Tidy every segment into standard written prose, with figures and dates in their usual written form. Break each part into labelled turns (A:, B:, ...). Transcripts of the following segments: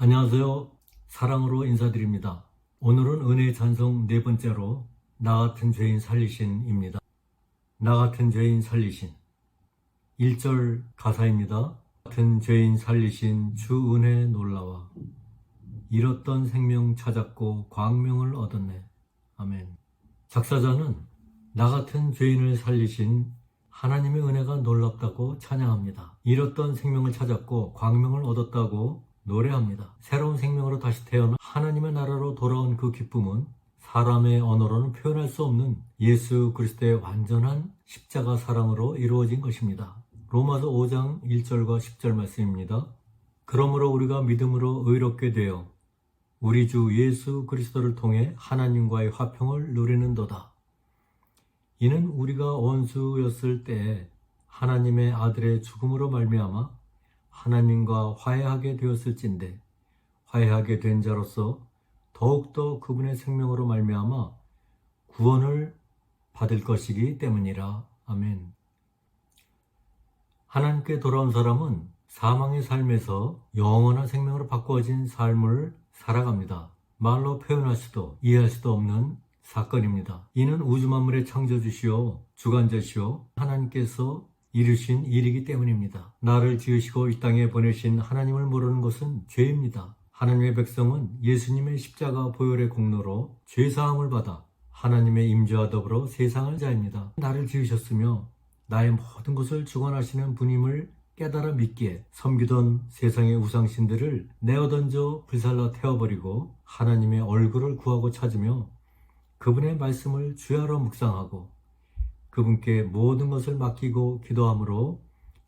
A: 안녕하세요. 사랑으로 인사드립니다. 오늘은 은혜의 찬송 네 번째로 나 같은 죄인 살리신입니다. 나 같은 죄인 살리신 1절 가사입니다. 나 같은 죄인 살리신 주 은혜 놀라와 잃었던 생명 찾았고 광명을 얻었네. 아멘. 작사자는 나 같은 죄인을 살리신 하나님의 은혜가 놀랍다고 찬양합니다. 잃었던 생명을 찾았고 광명을 얻었다고 노래합니다. 새로운 생명으로 다시 태어나 하나님의 나라로 돌아온 그 기쁨은 사람의 언어로는 표현할 수 없는 예수 그리스도의 완전한 십자가 사랑으로 이루어진 것입니다. 로마서 5장 1절과 10절 말씀입니다. 그러므로 우리가 믿음으로 의롭게 되어 우리 주 예수 그리스도를 통해 하나님과의 화평을 누리는도다. 이는 우리가 원수였을 때에 하나님의 아들의 죽음으로 말미암아 하나님과 화해하게 되었을진데 화해하게 된 자로서 더욱더 그분의 생명으로 말미암아 구원을 받을 것이기 때문이라. 아멘. 하나님께 돌아온 사람은 사망의 삶에서 영원한 생명으로 바꾸어진 삶을 살아갑니다. 말로 표현할 수도 이해할 수도 없는 사건입니다. 이는 우주 만물의 창조주시오 주관자시오 하나님께서 이루신 일이기 때문입니다. 나를 지으시고 이 땅에 보내신 하나님을 모르는 것은 죄입니다. 하나님의 백성은 예수님의 십자가 보혈의 공로로 죄사함을 받아 하나님의 임재와 더불어 세상을 자입니다. 나를 지으셨으며 나의 모든 것을 주관하시는 분임을 깨달아 믿기에 섬기던 세상의 우상신들을 내어던져 불살라 태워버리고 하나님의 얼굴을 구하고 찾으며 그분의 말씀을 주야로 묵상하고 그분께 모든 것을 맡기고 기도함으로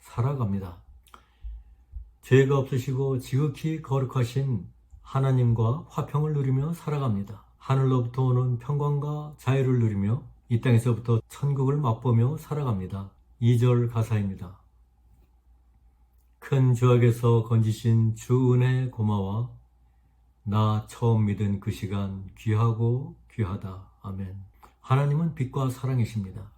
A: 살아갑니다. 죄가 없으시고 지극히 거룩하신 하나님과 화평을 누리며 살아갑니다. 하늘로부터 오는 평강과 자유를 누리며 이 땅에서부터 천국을 맛보며 살아갑니다. 2절 가사입니다. 큰 죄악에서 건지신 주 은혜 고마워 나 처음 믿은 그 시간 귀하고 귀하다. 아멘. 하나님은 빛과 사랑이십니다.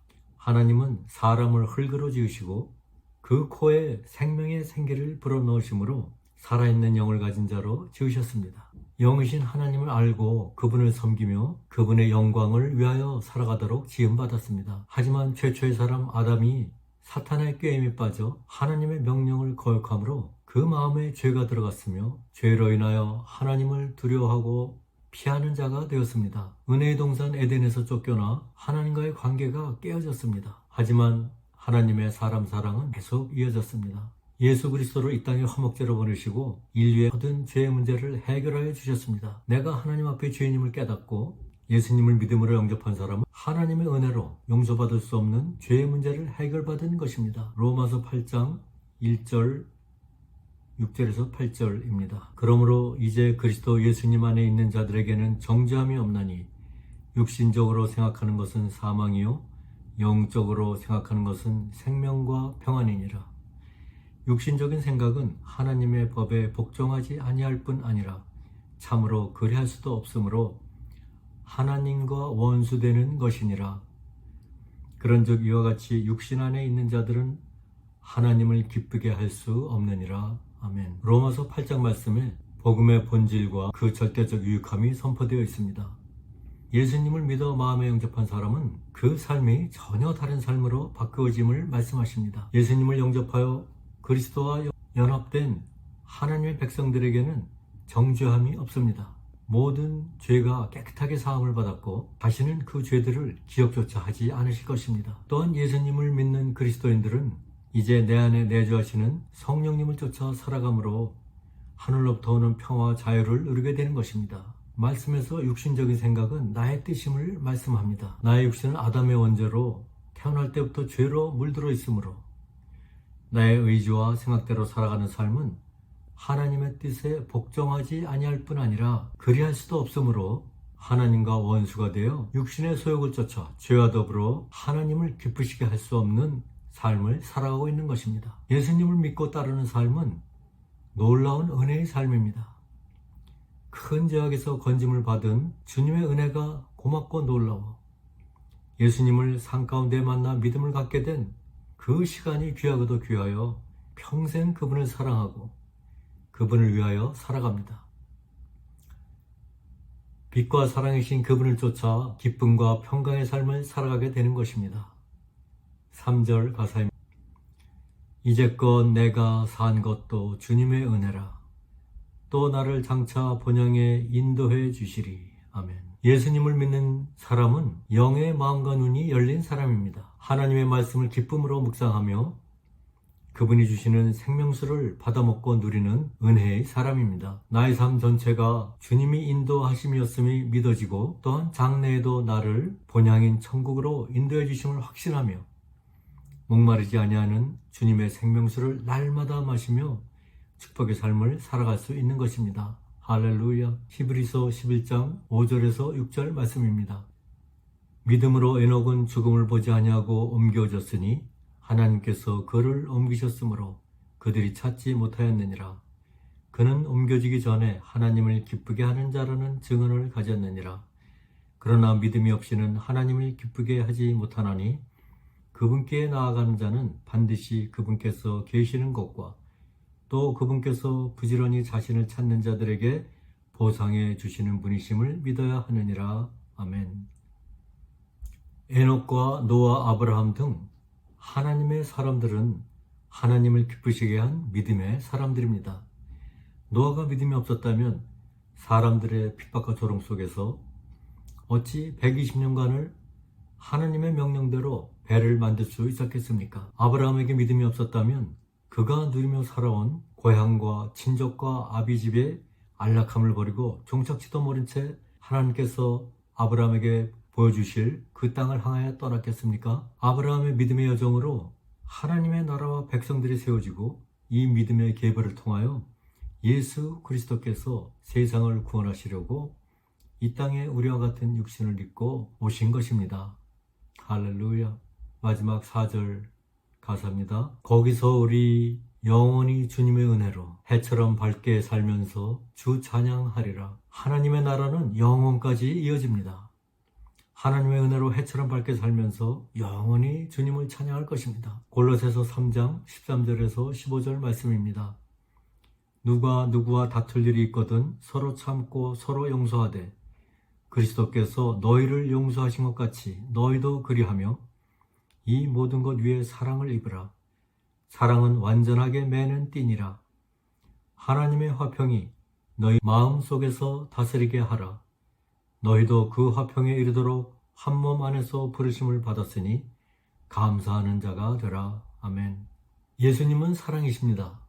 A: 하나님은 사람을 흙으로 지으시고 그 코에 생명의 생기를 불어넣으심으로 살아있는 영을 가진 자로 지으셨습니다. 영이신 하나님을 알고 그분을 섬기며 그분의 영광을 위하여 살아가도록 지음받았습니다. 하지만 최초의 사람 아담이 사탄의 꾀임에 빠져 하나님의 명령을 거역함으로 그 마음에 죄가 들어갔으며 죄로 인하여 하나님을 두려워하고 피하는 자가 되었습니다. 은혜의 동산 에덴에서 쫓겨나 하나님과의 관계가 깨어졌습니다. 하지만 하나님의 사람 사랑은 계속 이어졌습니다. 예수 그리스도를 이 땅에 화목제로 보내시고 인류의 모든 죄의 문제를 해결하여 주셨습니다. 내가 하나님 앞에 죄인임을 깨닫고 예수님을 믿음으로 영접한 사람은 하나님의 은혜로 용서받을 수 없는 죄의 문제를 해결받은 것입니다. 로마서 8장 1절 6절에서 8절입니다. 그러므로 이제 그리스도 예수님 안에 있는 자들에게는 정죄함이 없나니 육신적으로 생각하는 것은 사망이요 영적으로 생각하는 것은 생명과 평안이니라. 육신적인 생각은 하나님의 법에 복종하지 아니할 뿐 아니라 참으로 그리할 수도 없으므로 하나님과 원수되는 것이니라. 그런즉 이와 같이 육신 안에 있는 자들은 하나님을 기쁘게 할 수 없느니라. 아멘. 로마서 8장 말씀에 복음의 본질과 그 절대적 유익함이 선포되어 있습니다. 예수님을 믿어 마음에 영접한 사람은 그 삶이 전혀 다른 삶으로 바꾸어짐을 말씀하십니다. 예수님을 영접하여 그리스도와 연합된 하나님의 백성들에게는 정죄함이 없습니다. 모든 죄가 깨끗하게 사함을 받았고 다시는 그 죄들을 기억조차 하지 않으실 것입니다. 또한 예수님을 믿는 그리스도인들은 이제 내 안에 내주하시는 성령님을 쫓아 살아감으로 하늘로부터 오는 평화와 자유를 누리게 되는 것입니다. 말씀에서 육신적인 생각은 나의 뜻임을 말씀합니다. 나의 육신은 아담의 원죄로 태어날 때부터 죄로 물들어 있으므로 나의 의지와 생각대로 살아가는 삶은 하나님의 뜻에 복종하지 아니할 뿐 아니라 그리할 수도 없으므로 하나님과 원수가 되어 육신의 소욕을 쫓아 죄와 더불어 하나님을 기쁘시게 할 수 없는 삶을 살아가고 있는 것입니다. 예수님을 믿고 따르는 삶은 놀라운 은혜의 삶입니다. 큰 죄악에서 건짐을 받은 주님의 은혜가 고맙고 놀라워 예수님을 산 가운데 만나 믿음을 갖게 된 그 시간이 귀하고도 귀하여 평생 그분을 사랑하고 그분을 위하여 살아갑니다. 빛과 사랑이신 그분을 쫓아 기쁨과 평강의 삶을 살아가게 되는 것입니다. 3절 가사입니다. 이제껏 내가 산 것도 주님의 은혜라. 또 나를 장차 본향에 인도해 주시리. 아멘. 예수님을 믿는 사람은 영의 마음과 눈이 열린 사람입니다. 하나님의 말씀을 기쁨으로 묵상하며 그분이 주시는 생명수를 받아먹고 누리는 은혜의 사람입니다. 나의 삶 전체가 주님이 인도하심이었음이 믿어지고 또한 장래에도 나를 본향인 천국으로 인도해 주심을 확신하며 목마르지 아니하는 주님의 생명수를 날마다 마시며 축복의 삶을 살아갈 수 있는 것입니다. 할렐루야. 히브리서 11장 5절에서 6절 말씀입니다. 믿음으로 에녹은 죽음을 보지 아니하고 옮겨졌으니 하나님께서 그를 옮기셨으므로 그들이 찾지 못하였느니라. 그는 옮겨지기 전에 하나님을 기쁘게 하는 자라는 증언을 가졌느니라. 그러나 믿음이 없이는 하나님을 기쁘게 하지 못하나니 그분께 나아가는 자는 반드시 그분께서 계시는 것과 또 그분께서 부지런히 자신을 찾는 자들에게 보상해 주시는 분이심을 믿어야 하느니라. 아멘. 에녹과 노아, 아브라함 등 하나님의 사람들은 하나님을 기쁘시게 한 믿음의 사람들입니다. 노아가 믿음이 없었다면 사람들의 핍박과 조롱 속에서 어찌 120년간을 하나님의 명령대로 배를 만들 수 있었겠습니까? 아브라함에게 믿음이 없었다면 그가 누리며 살아온 고향과 친족과 아비집의 안락함을 버리고 종착지도 모른 채 하나님께서 아브라함에게 보여주실 그 땅을 향하여 떠났겠습니까? 아브라함의 믿음의 여정으로 하나님의 나라와 백성들이 세워지고 이 믿음의 계보를 통하여 예수 그리스도께서 세상을 구원하시려고 이 땅에 우리와 같은 육신을 입고 오신 것입니다. 할렐루야. 마지막 4절 가사입니다. 거기서 우리 영원히 주님의 은혜로 해처럼 밝게 살면서 주 찬양하리라. 하나님의 나라는 영원까지 이어집니다. 하나님의 은혜로 해처럼 밝게 살면서 영원히 주님을 찬양할 것입니다. 골로새서 3장 13절에서 15절 말씀입니다. 누가 누구와 다툴 일이 있거든 서로 참고 서로 용서하되 그리스도께서 너희를 용서하신 것 같이 너희도 그리하며 이 모든 것 위에 사랑을 입으라. 사랑은 완전하게 매는 띠니라. 하나님의 화평이 너희 마음속에서 다스리게 하라. 너희도 그 화평에 이르도록 한 몸 안에서 부르심을 받았으니 감사하는 자가 되라. 아멘. 예수님은 사랑이십니다.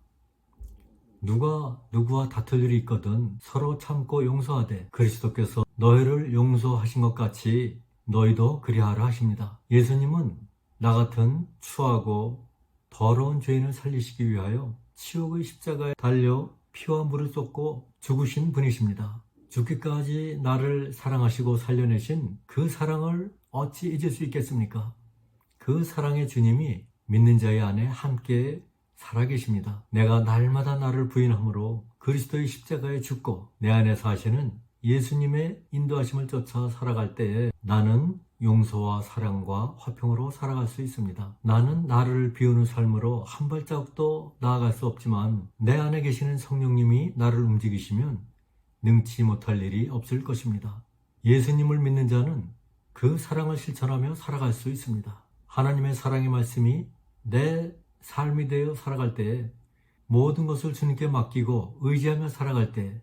A: 누가 누구와 다툴 일이 있거든 서로 참고 용서하되 그리스도께서 너희를 용서하신 것 같이 너희도 그리하라 하십니다. 예수님은 나 같은 추하고 더러운 죄인을 살리시기 위하여 치욕의 십자가에 달려 피와 물을 쏟고 죽으신 분이십니다. 죽기까지 나를 사랑하시고 살려내신 그 사랑을 어찌 잊을 수 있겠습니까? 그 사랑의 주님이 믿는 자의 안에 함께 살아계십니다. 내가 날마다 나를 부인함으로 그리스도의 십자가에 죽고 내 안에 사시는 예수님의 인도하심을 쫓아 살아갈 때에 나는 용서와 사랑과 화평으로 살아갈 수 있습니다. 나는 나를 비우는 삶으로 한 발자국도 나아갈 수 없지만 내 안에 계시는 성령님이 나를 움직이시면 능치 못할 일이 없을 것입니다. 예수님을 믿는 자는 그 사랑을 실천하며 살아갈 수 있습니다. 하나님의 사랑의 말씀이 내 삶이 되어 살아갈 때에 모든 것을 주님께 맡기고 의지하며 살아갈 때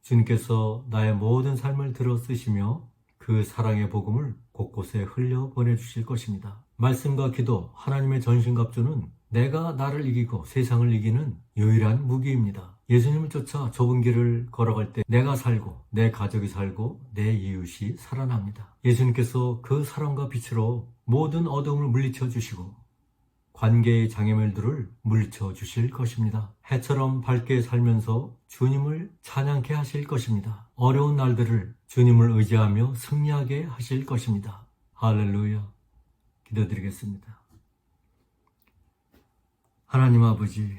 A: 주님께서 나의 모든 삶을 들어 쓰시며 그 사랑의 복음을 곳곳에 흘려 보내주실 것입니다. 말씀과 기도, 하나님의 전신갑주는 내가 나를 이기고 세상을 이기는 유일한 무기입니다. 예수님을 쫓아 좁은 길을 걸어갈 때 내가 살고 내 가족이 살고 내 이웃이 살아납니다. 예수님께서 그 사랑과 빛으로 모든 어둠을 물리쳐 주시고 관계의 장애물들을 물리쳐 주실 것입니다. 해처럼 밝게 살면서 주님을 찬양케 하실 것입니다. 어려운 날들을 주님을 의지하며 승리하게 하실 것입니다. 할렐루야. 기도드리겠습니다. 하나님 아버지,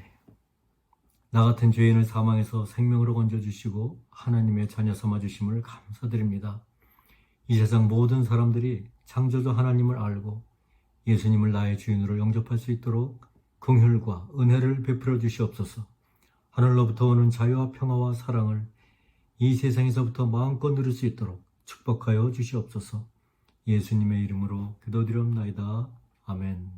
A: 나 같은 죄인을 사망에서 생명으로 건져주시고 하나님의 자녀 삼아주심을 감사드립니다. 이 세상 모든 사람들이 창조주 하나님을 알고 예수님을 나의 주인으로 영접할 수 있도록 긍휼과 은혜를 베풀어 주시옵소서. 하늘로부터 오는 자유와 평화와 사랑을 이 세상에서부터 마음껏 누릴 수 있도록 축복하여 주시옵소서. 예수님의 이름으로 기도드리옵나이다. 아멘.